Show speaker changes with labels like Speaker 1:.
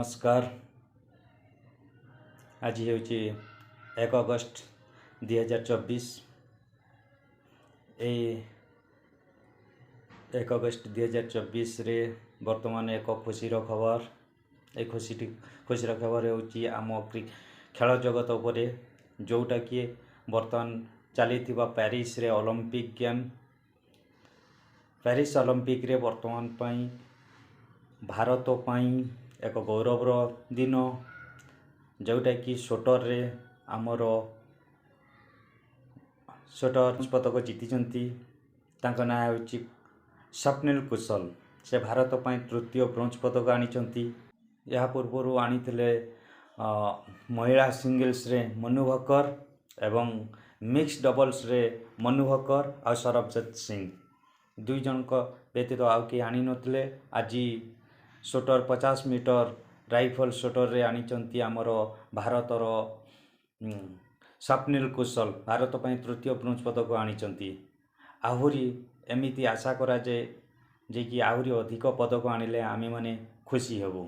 Speaker 1: नमस्कार। आज हूँ 1 अगस्त 2024। ए 1 अगस्त 2024 रे वर्तमान एक खुशीर खबर। ए खुशीर खबर होची आम खेल जगत उपरे जोटा कि वर्तमान चली पेरिस रे ओलंपिक गेम। पेरिस ओलंपिक रे वर्तमान पाई भारत पाई एक गौरवर दिन, जोटा कि शूटर रे आमर शूटर पदक जीति तांका ना होची स्वप्निल कुशल। से भारत पाई तृतीय ब्रोंज पदक आनी। या पूर्व आनी महिला सिंगल्स रे मनु भकर एवं मिक्स डबल्स रे मनु भकर और सरबजीत सिंह दुई जन व्यतीत आउ कि आनी नथिले। आज शूटर 50 मीटर राइफल शूटर रे आनी आमर भारतर स्वप्निल कुशल भारत पाई तृतीय ब्रोंज पदक आनी। आहुरी एमिति आशा करा जे कि आहुरी अधिक पदक आनिले आमे माने खुशी हेबु।